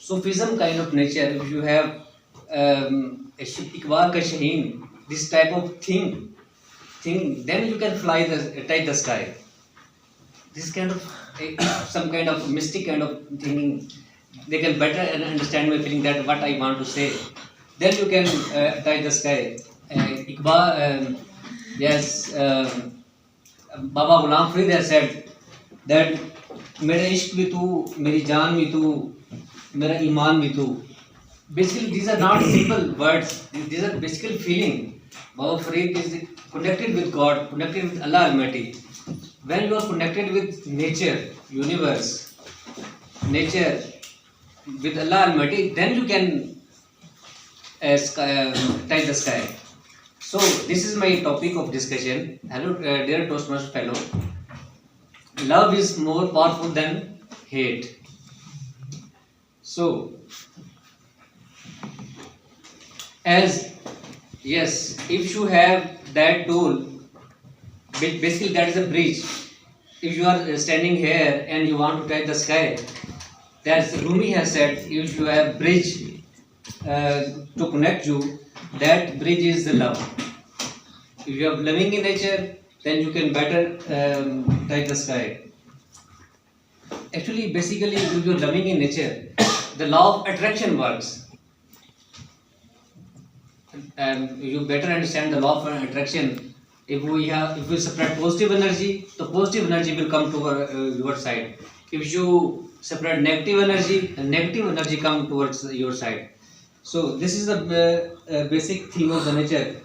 Sufism kind of nature, if you have Iqbal ka Shaheen, this type of thing, then you can touch the sky. This kind of some kind of mystic kind of thinking, they can better understand my feeling that what I want to say. Then you can touch the sky. Iqbal, yes, Baba Ghulam Farid has said that मेरा इश्क भी तू, मेरी जान भी तू, मेरा ईमान भी तू. Basically, these are not simple words. These are basically feeling. Baba Farid is connected with God, connected with Allah Almighty. When you are connected with nature, universe, nature, with Allah Almighty, then you can touch the sky. So this is my topic of discussion. Hello, dear Toastmasters fellow. Love is more powerful than hate. So, if you have that tool, basically that is a bridge. If you are standing here and you want to touch the sky, that's Rumi has said, if you have bridge to connect you, that bridge is the love. If you are living in nature, then you can better touch the sky. Actually, basically, if you are living in nature, the law of attraction works. You better understand the law of attraction. If we separate positive energy, the positive energy will come to your side. If you separate negative energy, the negative energy come towards your side. So this is the basic theme of the nature.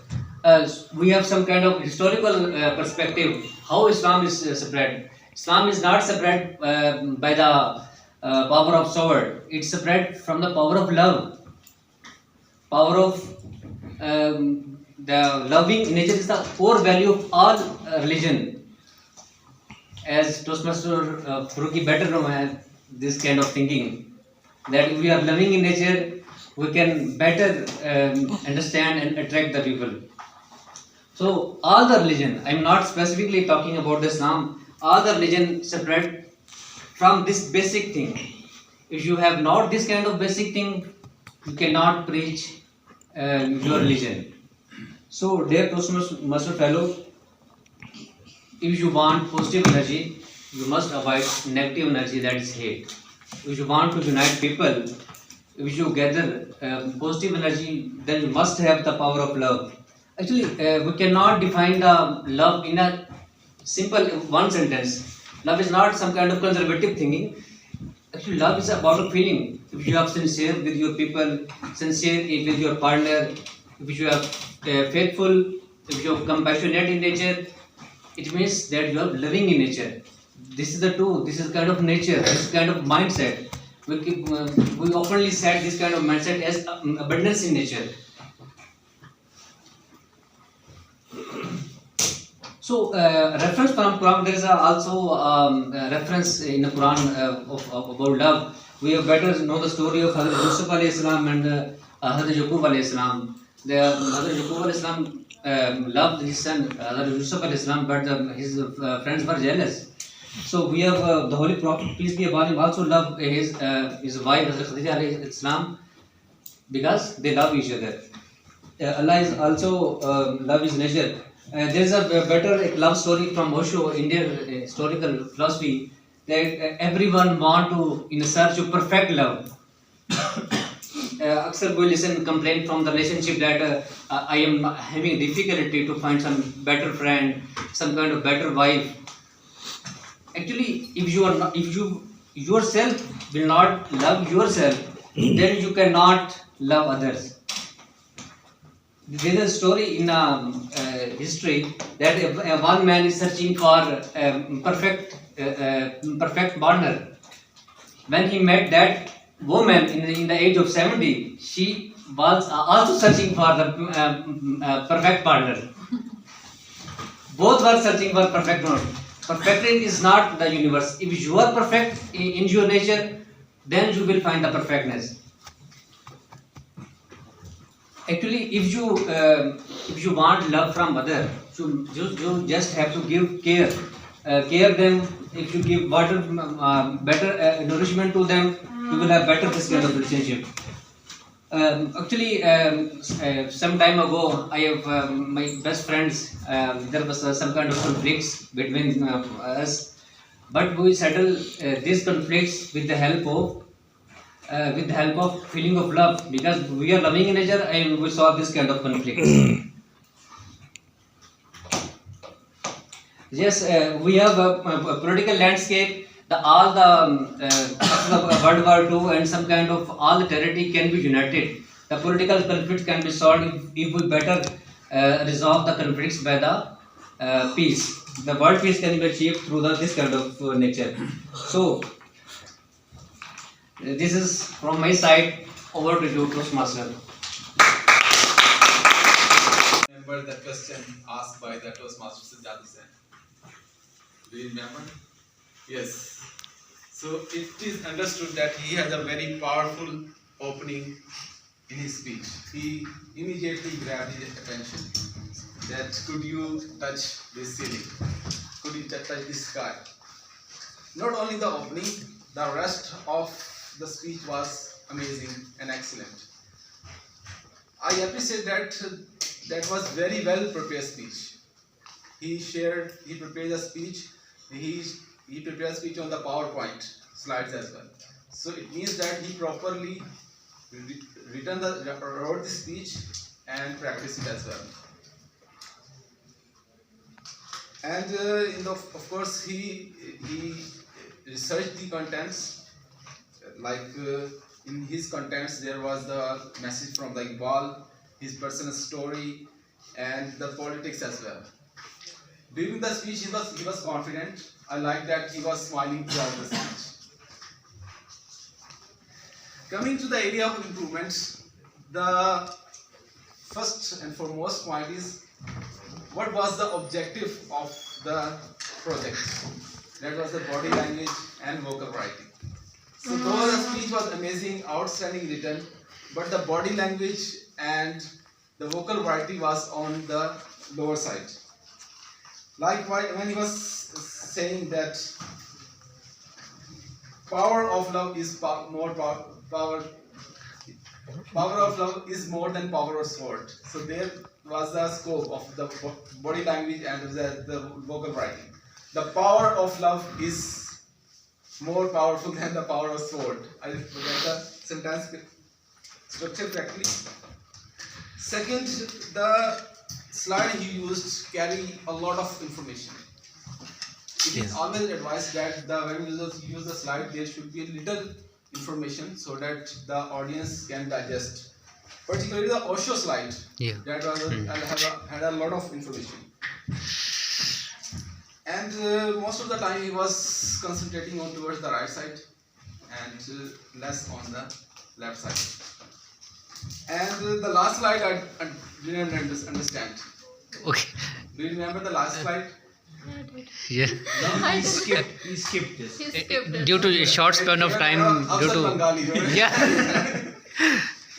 We have some kind of historical perspective how Islam is separate. Islam is not separate by the power of sword. It's separate from the power of love. Power of the loving nature is the core value of all religion. As Toastmaster Faruqi better know this kind of thinking, that if we are loving in nature, we can better understand and attract the people. So all the religion, I am not specifically talking about Islam, all the religion separate from this basic thing. If you have not this kind of basic thing, you cannot preach your religion. So dear Toastmaster fellow, if you want positive energy, you must avoid negative energy, that is hate. If you want to unite people, if you gather positive energy, then you must have the power of love. Actually, we cannot define the love in a simple one sentence. Love is not some kind of conservative thinking. Actually, love is about a feeling. If you are sincere with your people, sincere with your partner, if you are faithful, if you are compassionate in nature, it means that you are living in nature. This is the two. This is kind of nature. This kind of mindset. We oftenly said this kind of mindset as abundance in nature. So reference from Quran, there is also reference in the Quran about love. We have better know the story of Hazrat Yusuf alayhi salam and Hazrat Yaqub alayhi salam. Hazrat Yaqub alayhi salam loved his son Hazrat Yusuf alayhi salam, but his friends were jealous. So we have the Holy Prophet, peace be upon him, also loved his wife Hazrat Khadija alayhi salam because they love each other. Allah is also love his nature. There is a better love story from Osho, Indian historical philosophy, that everyone want to in search of perfect love. Aksar we listen complaint from the relationship that I am having difficulty to find some better friend, some kind of better wife. Actually, if you yourself will not love yourself, then you cannot love others. There is a story in history that one man is searching for perfect partner. When he met that woman in the age of 70, she was also searching for the perfect partner. Both were searching for perfect partner. Perfection is not the universe. If you are perfect in your nature, then you will find the perfectness. Actually, if you want love from other, you just have to give care them. If you give water, better nourishment to them, we will have better this kind of relationship. Some time ago, I have my best friends. There was some kind of conflicts between us, but we settle these conflicts with the help of feeling of love, because we are loving in nature and we solve this kind of conflicts. Yes, we have a political landscape. All the World War II and some kind of all the territory can be united. The political conflicts can be solved if we better resolve the conflicts by the peace. The world peace can be achieved through this kind of nature. So, this is from my side. Over to you, Toastmaster. Remember the question asked by the Toastmasters Speech. Do you remember? Yes. So it is understood that he has a very powerful opening in his speech. He immediately grabbed his attention. That could you touch this ceiling? Could you touch the sky? Not only the opening, the rest of the speech was amazing and excellent. I appreciate that was very well prepared speech. He prepared a speech. He prepared a speech on the PowerPoint slides as well. So it means that he properly wrote the speech and practiced it as well. And of course he researched the contents. In his contents there was the message from the Iqbal, his personal story, and the politics as well. During the speech, he was confident. I like that he was smiling throughout the speech. Coming to the area of improvements, the first and foremost point is, what was the objective of the project? That was the body language and vocal writing. So though the speech was amazing, outstanding written, but the body language and the vocal writing was on the lower side. Like when he was saying that power of love is power of love is more than power of sword. So there was the scope of the body language and the vocal writing. The power of love is more powerful than the power of sword. I forget the sentence structure correctly. Second, the slide he used carry a lot of information. It is always advised that when users use the slide, there should be a little information so that the audience can digest. Particularly the Osho slide, that was had a lot of information. And most of the time he was concentrating on towards the right side and less on the left side. And the last slide I didn't understand. Okay. Do you remember the last slide? Yeah. No, he skipped this. Due to short span of time,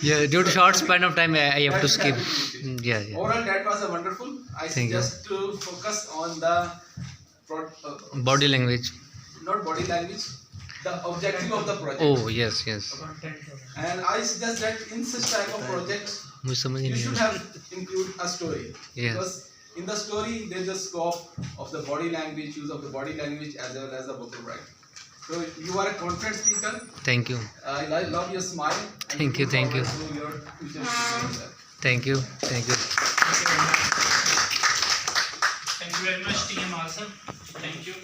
due to short span of time, I have to skip. Yeah. Overall, that was a wonderful. I suggest to focus on the body language. Not body language. The objective of the project. Oh yes. And I suggest that in such type of project, you should have include a story. Because in the story there is a scope of the body language, use of the body language as well as the vocal writing. So you are a confident speaker. Thank you. I love your smile. Thank you. Thank you very much, TM also. Thank you.